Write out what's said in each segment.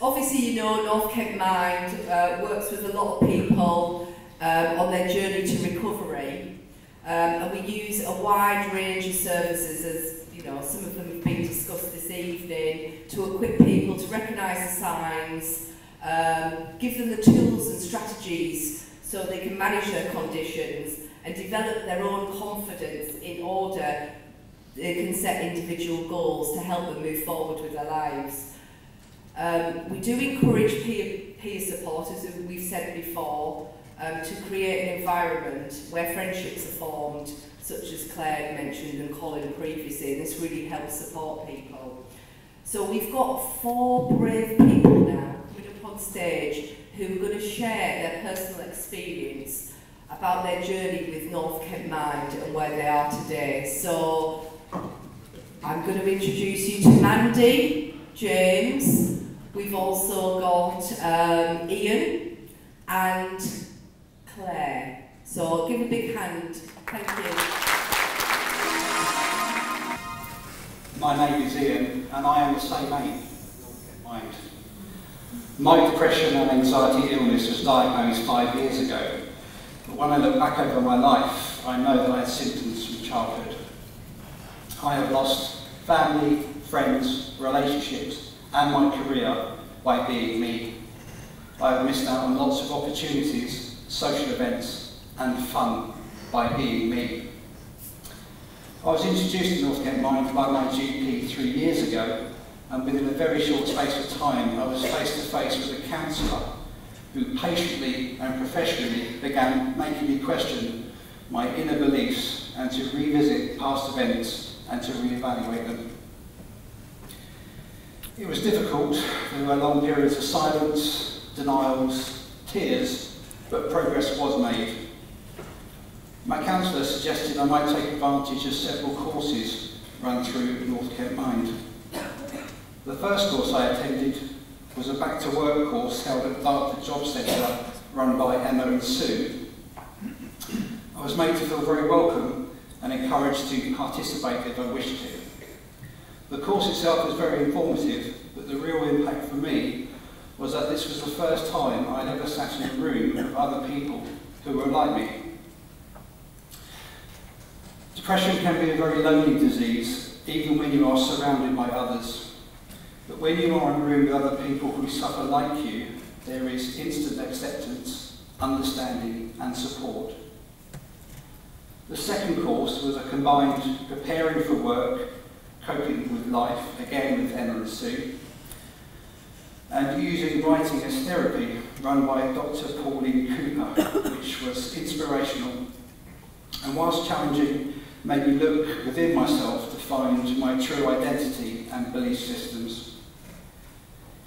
Obviously, you know, North Kent Mind works with a lot of people on their journey to recovery, and we use a wide range of services, as you know, some of them have been discussed this evening, to equip people to recognise the signs, give them the tools and strategies so they can manage their conditions and develop their own confidence in order they can set individual goals to help them move forward with their lives. We do encourage peer support, as we've said before, to create an environment where friendships are formed, such as Claire mentioned and Colin previously, and this really helps support people. So we've got 4 brave people now coming up on stage who are going to share their personal experience about their journey with North Kent Mind and where they are today. So I'm going to introduce you to Mandy, James. We've also got Ian and Claire. So give a big hand. Thank you. My name is Ian and I am the same age. My depression and anxiety illness was diagnosed 5 years ago. But when I look back over my life, I know that I had symptoms from childhood. I have lost family, friends, relationships and my career by being me. I have missed out on lots of opportunities, social events and fun by being me. I was introduced to North Kent Mind by my GP 3 years ago, and within a very short space of time I was face to face with a counsellor who patiently and professionally began making me question my inner beliefs and to revisit past events and to reevaluate them. It was difficult. There were long periods of silence, denials, tears, but progress was made. My counsellor suggested I might take advantage of several courses run through North Kent Mind. The first course I attended was a back to work course held at Dartford Job Centre run by Emma and Sue. I was made to feel very welcome and encouraged to participate if I wished to. The course itself was very informative, but the real impact for me was that this was the first time I'd ever sat in a room with other people who were like me. Depression can be a very lonely disease, even when you are surrounded by others. But when you are in a room with other people who suffer like you, there is instant acceptance, understanding and support. The second course was a combined preparing for work, coping with life, again with Emma and Sue, and using writing as therapy, run by Dr. Pauline Cooper, which was inspirational and whilst challenging, made me look within myself to find my true identity and belief systems.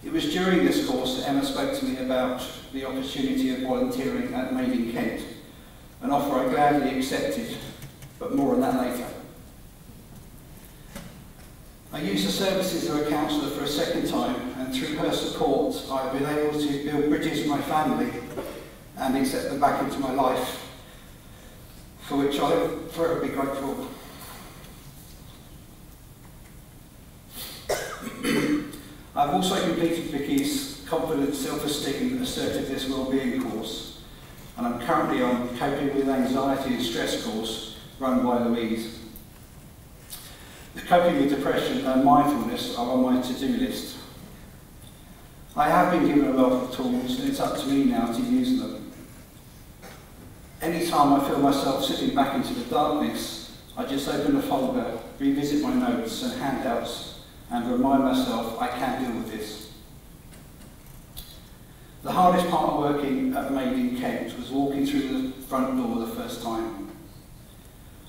It was during this course that Emma spoke to me about the opportunity of volunteering at Mandy in Kent, an offer I gladly accepted, but more on that later. I used the services of a counsellor for a second time, and through her support I've been able to build bridges with my family and accept them back into my life, for which I am forever be grateful. I've also completed Vicky's Confidence, Self-Esteem and Assertiveness Wellbeing course, and I'm currently on Coping with Anxiety and Stress course run by Louise. The Coping with Depression and Mindfulness are on my to-do list. I have been given a wealth of tools and it's up to me now to use them. Anytime I feel myself slipping back into the darkness, I just open a folder, revisit my notes and handouts and remind myself I can deal with this. The hardest part of working at Mandy in Kent was walking through the front door the first time.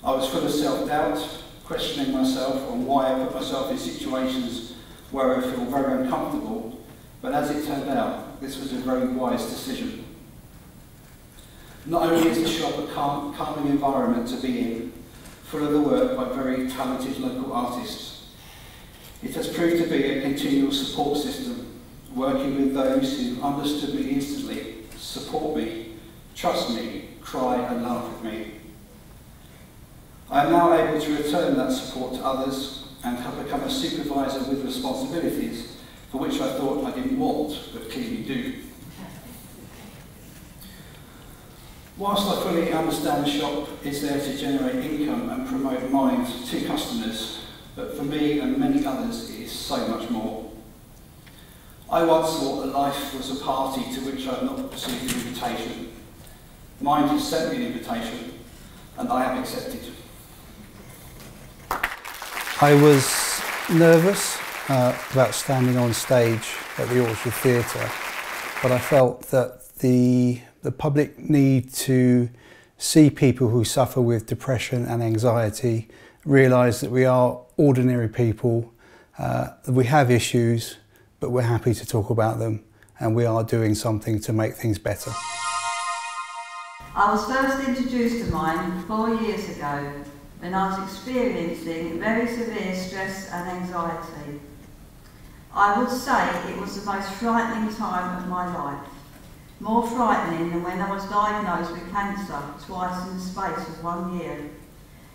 I was full of self-doubt, questioning myself on why I put myself in situations where I feel very uncomfortable, but as it turned out, this was a very wise decision. Not only is the shop a calming environment to be in, full of the work by very talented local artists, it has proved to be a continual support system, working with those who understood me instantly, support me, trust me, cry and laugh with me. I am now able to return that support to others and have become a supervisor with responsibilities for which I thought I didn't want, but clearly do. Whilst I fully understand the shop is there to generate income and promote Mind to customers, but for me and many others it is so much more. I once thought that life was a party to which I had not received an invitation. Mind has sent me an invitation and I have accepted. I was nervous about standing on stage at the Orchard Theatre, but I felt that the public need to see people who suffer with depression and anxiety, realise that we are ordinary people, that we have issues, but we're happy to talk about them, and we are doing something to make things better. I was first introduced to Mind 4 years ago when I was experiencing very severe stress and anxiety. I would say it was the most frightening time of my life, more frightening than when I was diagnosed with cancer twice in the space of 1 year.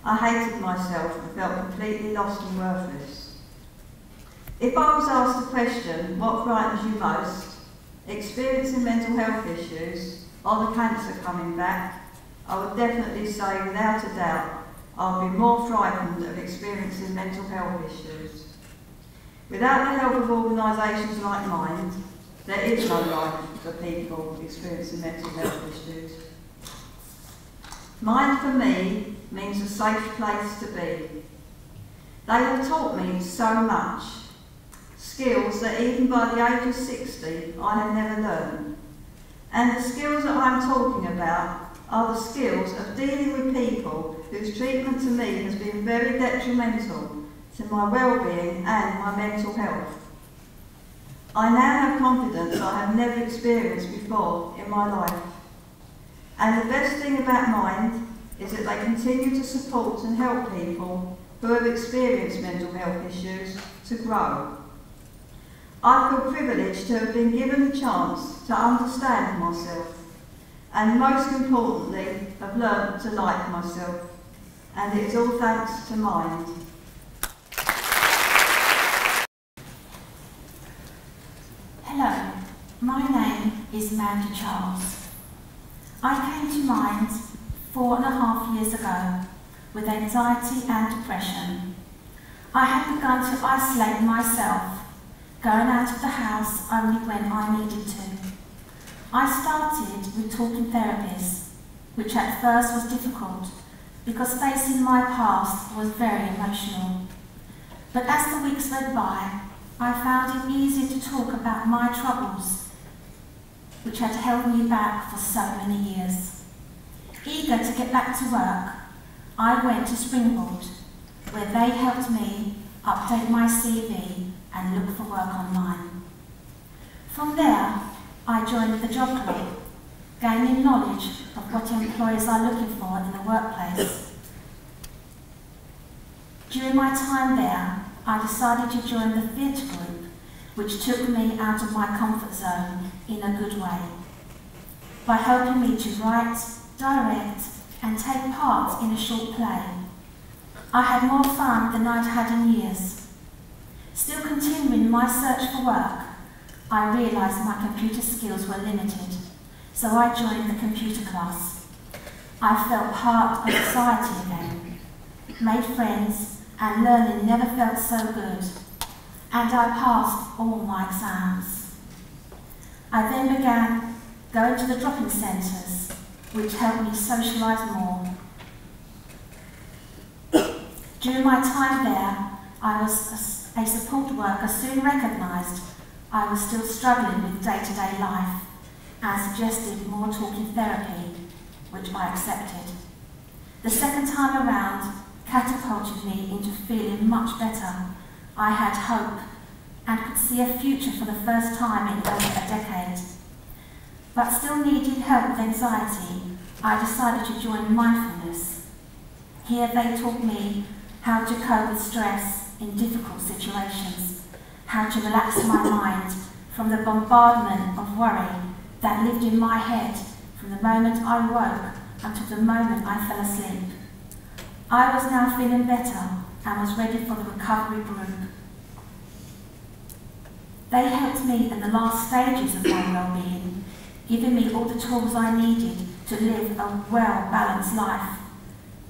I hated myself and felt completely lost and worthless. If I was asked the question, what frightens you most, experiencing mental health issues or the cancer coming back, I would definitely say without a doubt I'll be more frightened of experiencing mental health issues. Without the help of organisations like Mind, there is no life for people experiencing mental health issues. Mind for me means a safe place to be. They have taught me so much, skills that even by the age of 60 I had never learned. And the skills that I'm talking about are the skills of dealing with people whose treatment to me has been very detrimental to my well-being and my mental health. I now have confidence I have never experienced before in my life. And the best thing about Mind is that they continue to support and help people who have experienced mental health issues to grow. I feel privileged to have been given the chance to understand myself and most importantly have learned to like myself, and it is all thanks to Mind. Hello, my name is Mandy. I came to Mind 4.5 years ago with anxiety and depression. I had begun to isolate myself, going out of the house only when I needed to. I started with talking therapies, which at first was difficult because facing my past was very emotional. But as the weeks went by, I found it easier to talk about my troubles, which had held me back for so many years. Eager to get back to work, I went to Springboard, where they helped me update my CV and look for work online. From there, I joined the job club, gaining knowledge of what employers are looking for in the workplace. During my time there, I decided to join the theatre group, which took me out of my comfort zone in a good way, by helping me to write, direct, and take part in a short play. I had more fun than I'd had in years. Still continuing my search for work, I realised my computer skills were limited, so I joined the computer class. I felt part of society again, made friends, and learning never felt so good, and I passed all my exams. I then began going to the drop-in centres, which helped me socialise more. During my time there, I was a support worker soon recognised I was still struggling with day-to-day life and suggested more talking therapy, which I accepted. The second time around catapulted me into feeling much better. I had hope and could see a future for the first time in over a decade. But still needing help with anxiety, I decided to join mindfulness. Here they taught me how to cope with stress in difficult situations, how to relax my mind from the bombardment of worry that lived in my head from the moment I woke until the moment I fell asleep. I was now feeling better and was ready for the recovery group. They helped me in the last stages of my well-being, giving me all the tools I needed to live a well-balanced life.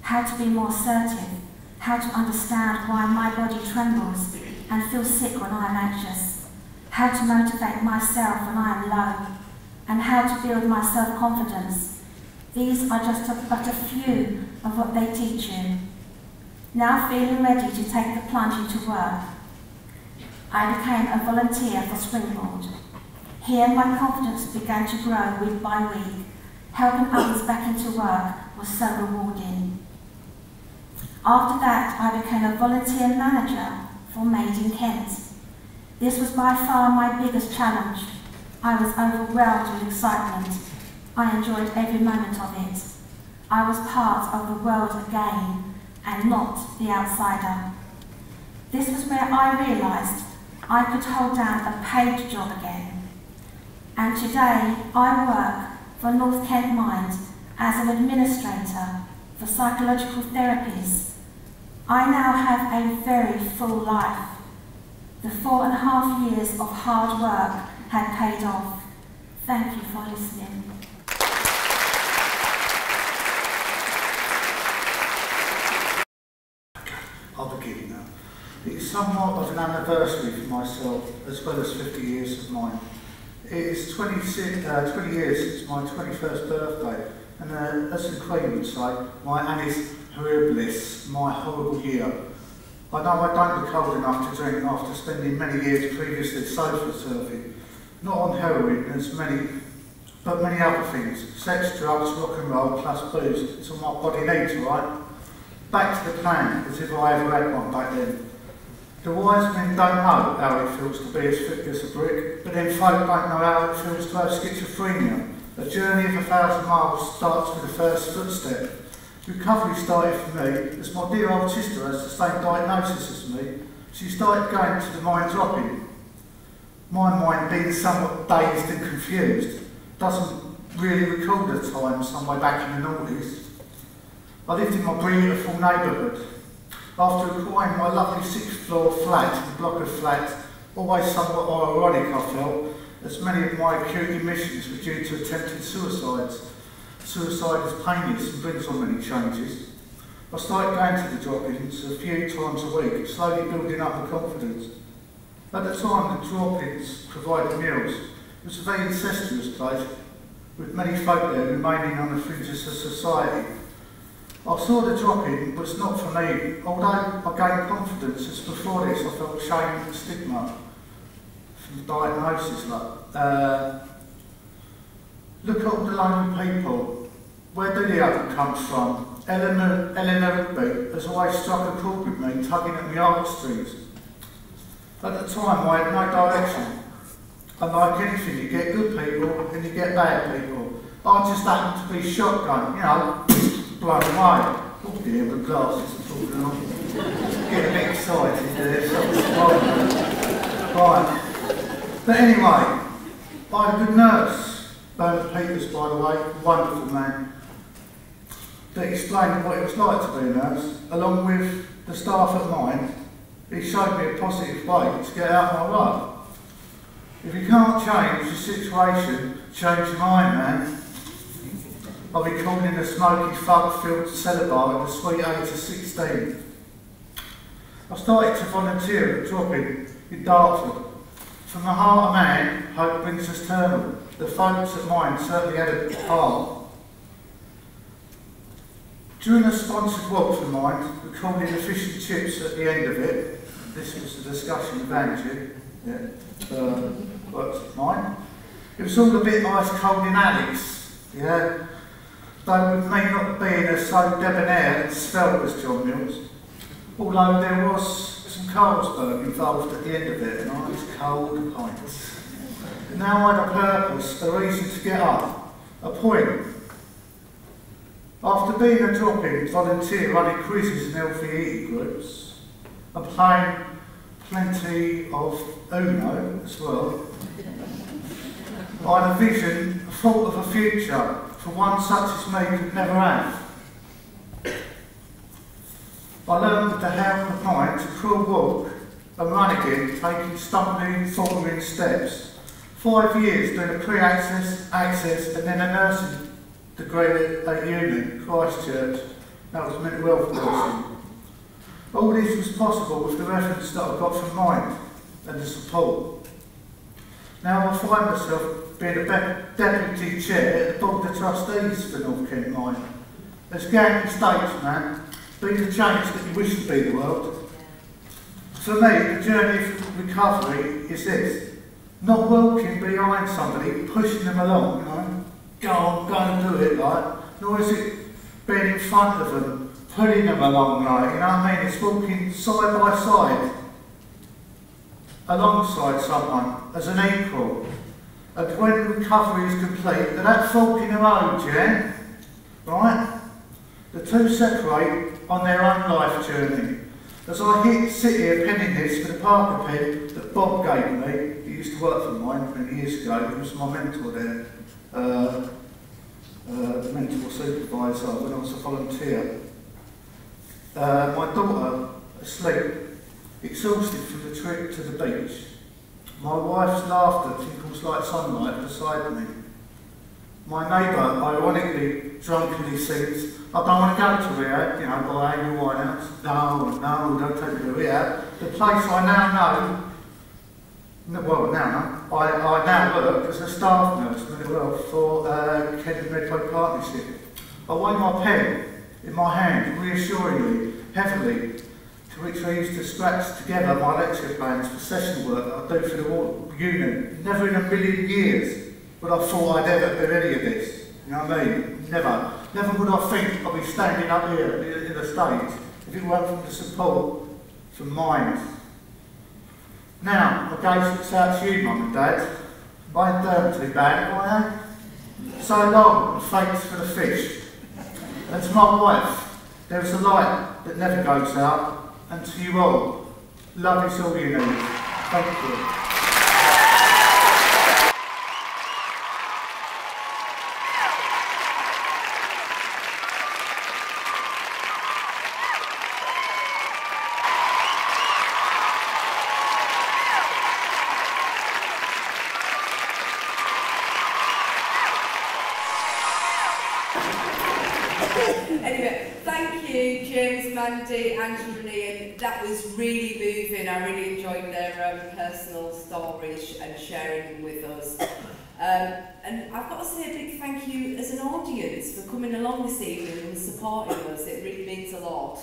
How to be more assertive, how to understand why my body trembles and feels sick when I am anxious, how to motivate myself when I am low, and how to build my self-confidence. These are just but a few of what they teach you. Now feeling ready to take the plunge into work, I became a volunteer for Springboard. Here my confidence began to grow week by week. Helping others back into work was so rewarding. After that, I became a volunteer manager for Mandy in Kent. This was by far my biggest challenge. I was overwhelmed with excitement. I enjoyed every moment of it. I was part of the world again, and not the outsider. This was where I realised I could hold down a paid job again. And today I work for North Kent Mind as an administrator for psychological therapies. I now have a very full life. The 4.5 years of hard work had paid off. Thank you for listening. I'll begin now. It is somewhat of an anniversary for myself, as well as 50 years of mine. It is 20 years since my 21st birthday, and as the Queen would say, my annus horribilis, my horrible year. I know I don't look old enough to drink after spending many years previously sofa surfing, not on heroin but many other things. Sex, drugs, rock and roll, plus booze. It's all my body needs, right? Back to the plan, as if I ever had one back then. The wise men don't know how it feels to be as fit as a brick, but then folk don't know how it feels to have schizophrenia. A journey of 1,000 miles starts with the first footstep. Recovery started for me as my dear old sister has the same diagnosis as me. She started going to the mind dropping. My mind being somewhat dazed and confused, doesn't really recall the time somewhere back in the noughties. I lived in my beautiful neighbourhood. After acquiring my lovely 6th floor flat in a block of flats, always somewhat ironic I felt, as many of my acute emissions were due to attempted suicides. Suicide is painless and brings on many changes. I started going to the drop-ins a few times a week, slowly building up the confidence. At the time, the drop-ins provided meals. It was a very incestuous place, with many folk there remaining on the fringes of society. I saw the drop-in was not for me. Although I gained confidence, as before this I felt shame and stigma from the diagnosis. Look at all the lonely people. Where do the other come from? Eleanor Rigby has always struck a chord with me, tugging at my heartstrings. At the time I had no direction. And like anything, you get good people and you get bad people. I just happened to be shotgun, blown away. Oh dear, the glasses are falling off. Get a bit excited there. Right. But anyway, I had a good nurse, Bernard Peters by the way, a wonderful man, that explained what it was like to be a nurse, along with the staff at Mind. He showed me a positive way to get out of my rut. If you can't change the situation, change your mind, man. I'll be called in a smoky, fog-filled cellar bar at the sweet age of 16. I started to volunteer at drop-in Dartford. From the heart of man, hope brings us terminal. The folks at Mind certainly had a part. During a sponsored walk for Mind, we called in the fish and chips at the end of it. This was the discussion with Angie. Works at Mind. It was all a bit ice cold in Alex. Yeah. Though with me not being as so debonair and svelte as John Mills, although there was some Carlsberg involved at the end of it, and ice cold pints. Now I had a purpose, a reason to get up, a point. After being a drop-in volunteer running quizzes and healthy eating groups, and playing plenty of Uno as well, I had a vision, a thought of a future, for one such as me could never have. I learned with the help of Mind to crawl walk and run again, taking stumbling, faltering steps. 5 years doing a pre-access, access, and then a nursing degree at uni, Christchurch. That was mental health nursing. All this was possible with the reference that I got from Mind and the support. Now I find myself being a deputy chair at the board of trustees for North Kent Mind. As Gandhi states, man, be the change that you wish to be the world. For me, the journey of recovery is this: not walking behind somebody, pushing them along, you know, go and do it, like, nor is it being in front of them, pulling them along, like, you know what I mean? It's walking side by side, alongside someone, as an equal. And when recovery is complete, they're that fork in the road, yeah? Right? The two separate on their own life journey. As I sit here penning this for the Parker pen that Bob gave me, he used to work for mine many years ago, he was my mentor there, mentor supervisor when I was a volunteer. My daughter, asleep, exhausted from the trip to the beach. My wife's laughter tinkles like sunlight beside me. My neighbour, ironically, drunkenly sings, I don't want to go to rehab, you know, by Amy Winehouse. No, don't take me to rehab. The place I now know, well, I now work as a staff nurse, mental health, for Kent Medway Partnership. I weigh my pen in my hand, reassuringly, heavily, to which I used to scratch together my lecture plans for session work that I do for the unit. Never in a million years would I thought I'd ever do any of this. You know what I mean? Never. Never would I think I'd be standing up here in the stage if it weren't from the support from Mind. Now, I goes out to you, Mum and Dad. I ain't done too bad, I am. So long, and thanks for the fish. And to my wife, there is a light that never goes out. And to you all, love is all you need. Thank you. Anyway, thank you, James, Mandy, Angie, and that was really moving. I really enjoyed their personal stories and sharing them with us. And I've got to say a big thank you as an audience for coming along this evening and supporting us. It really means a lot.